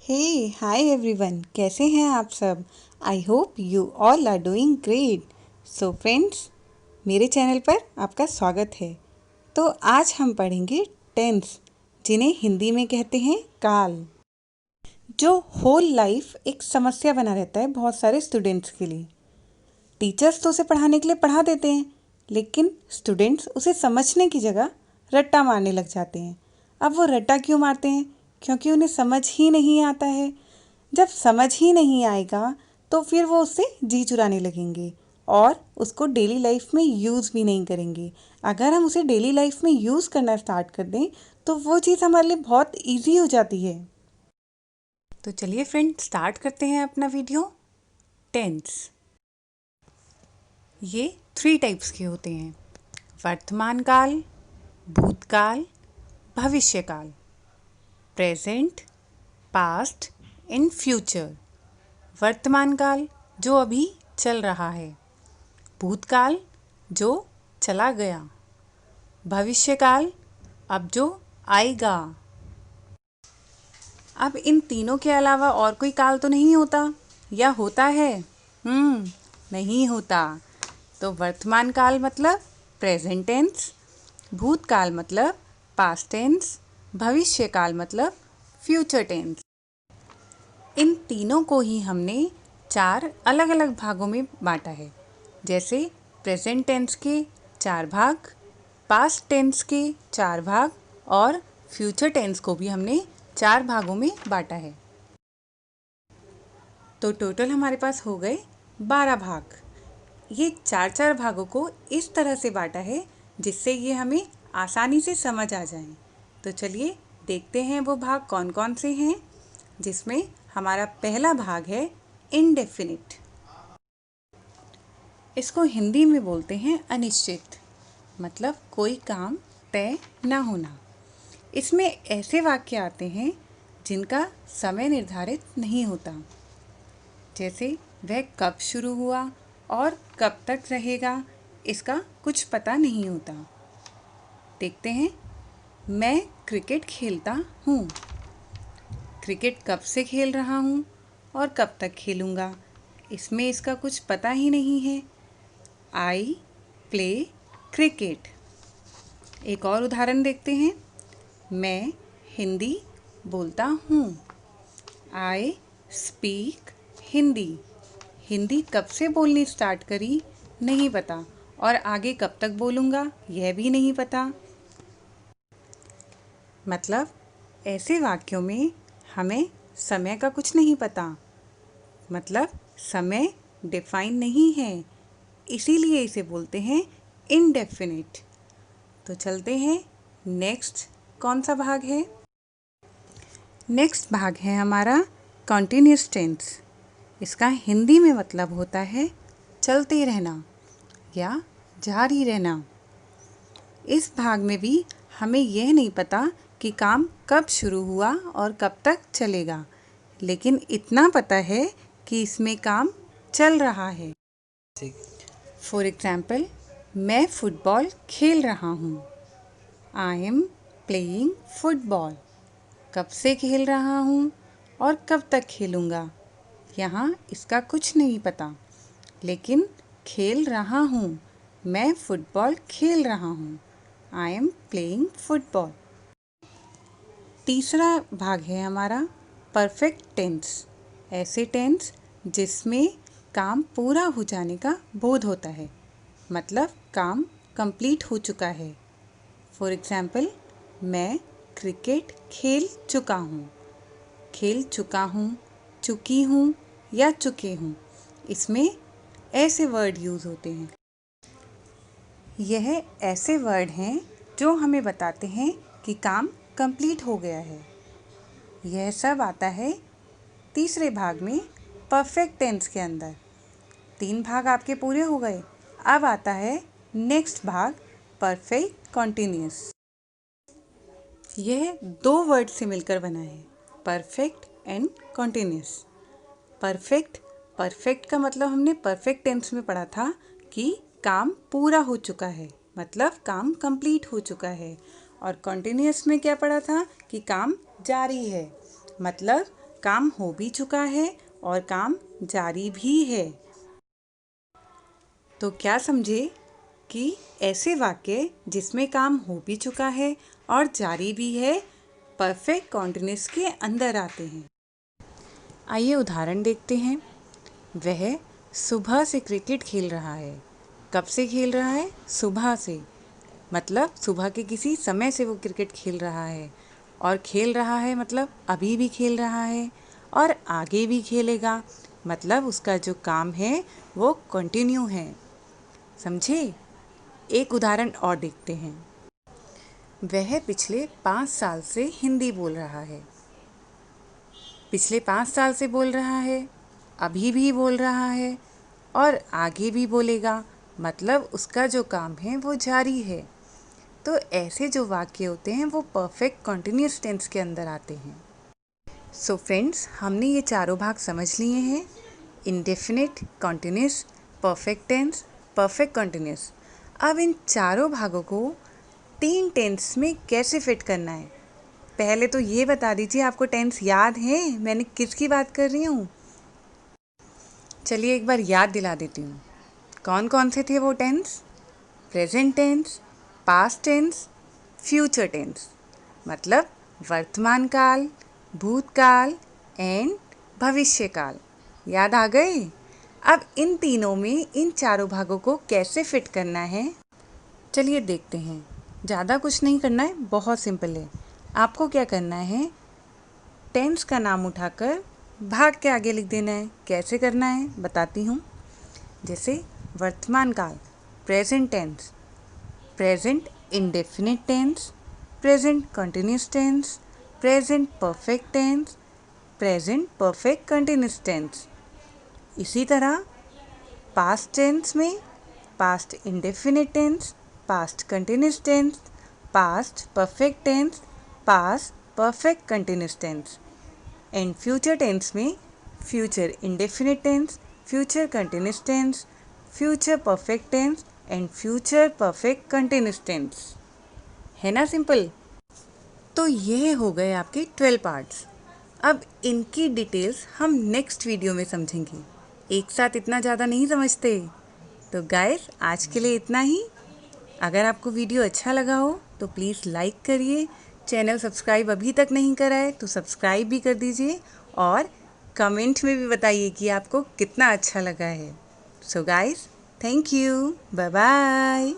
हे hi everyone, कैसे हैं आप सब। I hope you all are doing great. So friends, मेरे चैनल पर आपका स्वागत है। तो आज हम पढ़ेंगे टेंस, जिन्हें हिंदी में कहते हैं काल, जो होल लाइफ एक समस्या बना रहता है बहुत सारे स्टूडेंट्स के लिए। टीचर्स तो उसे पढ़ाने के लिए पढ़ा देते हैं, लेकिन स्टूडेंट्स उसे समझने की जगह रट्टा मारने लग जाते हैं। अब वो रट्टा क्यों मारते हैं? क्योंकि उन्हें समझ ही नहीं आता है। जब समझ ही नहीं आएगा तो फिर वो उससे जी चुराने लगेंगे और उसको डेली लाइफ में यूज़ भी नहीं करेंगे। अगर हम उसे डेली लाइफ में यूज़ करना स्टार्ट कर दें तो वो चीज़ हमारे लिए बहुत ईजी हो जाती है। तो चलिए फ्रेंड, स्टार्ट करते हैं अपना वीडियो। टेंस ये 3 टाइप्स के होते हैं: वर्तमान काल, भूतकाल, भविष्यकाल। Present, past and future. वर्तमान काल जो अभी चल रहा है, भूतकाल जो चला गया, भविष्यकाल अब जो आएगा। अब इन तीनों के अलावा और कोई काल तो नहीं होता, या होता है? नहीं होता। तो वर्तमान काल मतलब प्रेजेंट टेंस, भूतकाल मतलब पास्ट टेंस, भविष्यकाल मतलब फ्यूचर टेंस। इन तीनों को ही हमने 4 अलग अलग भागों में बांटा है। जैसे प्रेजेंट टेंस के 4 भाग, पास्ट टेंस के 4 भाग और फ्यूचर टेंस को भी हमने 4 भागों में बांटा है। तो टोटल हमारे पास हो गए 12 भाग। ये 4-4 भागों को इस तरह से बांटा है जिससे ये हमें आसानी से समझ आ जाए। तो चलिए देखते हैं वो भाग कौन कौन से हैं। जिसमें हमारा पहला भाग है इनडेफिनिट। इसको हिंदी में बोलते हैं अनिश्चित, मतलब कोई काम तय ना होना। इसमें ऐसे वाक्य आते हैं जिनका समय निर्धारित नहीं होता। जैसे वह कब शुरू हुआ और कब तक रहेगा, इसका कुछ पता नहीं होता। देखते हैं, मैं क्रिकेट खेलता हूँ। क्रिकेट कब से खेल रहा हूँ और कब तक खेलूँगा, इसमें इसका कुछ पता ही नहीं है। I play cricket. एक और उदाहरण देखते हैं, मैं हिंदी बोलता हूँ। I speak Hindi. हिंदी कब से बोलनी स्टार्ट करी नहीं पता, और आगे कब तक बोलूँगा यह भी नहीं पता। मतलब ऐसे वाक्यों में हमें समय का कुछ नहीं पता, मतलब समय डिफाइन नहीं है, इसीलिए इसे बोलते हैं इनडेफिनिट। तो चलते हैं, नेक्स्ट कौन सा भाग है? नेक्स्ट भाग है हमारा कॉन्टिन्यूस टेंस। इसका हिंदी में मतलब होता है चलते रहना या जारी रहना। इस भाग में भी हमें यह नहीं पता कि काम कब शुरू हुआ और कब तक चलेगा, लेकिन इतना पता है कि इसमें काम चल रहा है। फॉर एग्जाम्पल, मैं फुटबॉल खेल रहा हूँ। I am playing football. कब से खेल रहा हूँ और कब तक खेलूँगा, यहाँ इसका कुछ नहीं पता, लेकिन खेल रहा हूँ, मैं फुटबॉल खेल रहा हूँ। I am playing football. तीसरा भाग है हमारा परफेक्ट टेंस। ऐसे टेंस जिसमें काम पूरा हो जाने का बोध होता है, मतलब काम कंप्लीट हो चुका है। फॉर एग्जाम्पल, मैं क्रिकेट खेल चुका हूँ। खेल चुका हूँ, चुकी हूँ या चुके हूँ, इसमें ऐसे वर्ड यूज़ होते हैं। यह ऐसे वर्ड हैं जो हमें बताते हैं कि काम कंप्लीट हो गया है। यह सब आता है तीसरे भाग में, परफेक्ट टेंस के अंदर। 3 भाग आपके पूरे हो गए। अब आता है नेक्स्ट भाग, परफेक्ट कॉन्टिन्यूस। यह 2 वर्ड से मिलकर बना है, परफेक्ट एंड कॉन्टिन्यूस। परफेक्ट का मतलब हमने परफेक्ट टेंस में पढ़ा था कि काम पूरा हो चुका है, मतलब काम कंप्लीट हो चुका है। और कॉन्टिन्यूस में क्या पढ़ा था कि काम जारी है, मतलब काम हो भी चुका है और काम जारी भी है। तो क्या समझे कि ऐसे वाक्य जिसमें काम हो भी चुका है और जारी भी है परफेक्ट कॉन्टिन्यूअस के अंदर आते हैं। आइए उदाहरण देखते हैं। वह सुबह से क्रिकेट खेल रहा है। कब से खेल रहा है? सुबह से, मतलब सुबह के किसी समय से वो क्रिकेट खेल रहा है। और खेल रहा है मतलब अभी भी खेल रहा है और आगे भी खेलेगा, मतलब उसका जो काम है वो कंटिन्यू है। समझे? एक उदाहरण और देखते हैं। वह पिछले 5 साल से हिंदी बोल रहा है। पिछले 5 साल से बोल रहा है, अभी भी बोल रहा है और आगे भी बोलेगा, मतलब उसका जो काम है वो जारी है। तो ऐसे जो वाक्य होते हैं वो परफेक्ट कॉन्टिन्यूअस टेंस के अंदर आते हैं। सो फ्रेंड्स, हमने ये चारों भाग समझ लिए हैं। Indefinite, continuous, perfect tense, perfect continuous. अब इन चारों भागों को 3 टेंस में कैसे फिट करना है? पहले तो ये बता दीजिए, आपको टेंस याद है मैंने किसकी बात कर रही हूँ? चलिए एक बार याद दिला देती हूँ। कौन कौन से थे वो tense? Present tense, past tense, future tense, मतलब वर्तमान काल, भूतकाल एंड भविष्य काल। याद आ गए? अब इन तीनों में इन चारों भागों को कैसे फिट करना है, चलिए देखते हैं। ज़्यादा कुछ नहीं करना है, बहुत सिंपल है। आपको क्या करना है, टेंस का नाम उठाकर भाग के आगे लिख देना है। कैसे करना है बताती हूँ। जैसे वर्तमान काल, present tense, present indefinite tense, present continuous tense, present perfect tense, present perfect continuous tense. इसी तरह पास्ट टेंस में past indefinite tense, past continuous tense, past perfect tense, past perfect continuous tense. And future tense में future indefinite tense, future continuous tense, future perfect tense and future perfect continuous tense. है ना simple? तो ये हो गए आपके 12 parts. अब इनकी डिटेल्स हम नेक्स्ट वीडियो में समझेंगे। एक साथ इतना ज़्यादा नहीं समझते। तो गाइस, आज के लिए इतना ही। अगर आपको वीडियो अच्छा लगा हो तो प्लीज़ लाइक करिए। चैनल सब्सक्राइब अभी तक नहीं करा है तो सब्सक्राइब भी कर दीजिए और कमेंट में भी बताइए कि आपको कितना अच्छा लगा है। So guys, thank you, bye bye.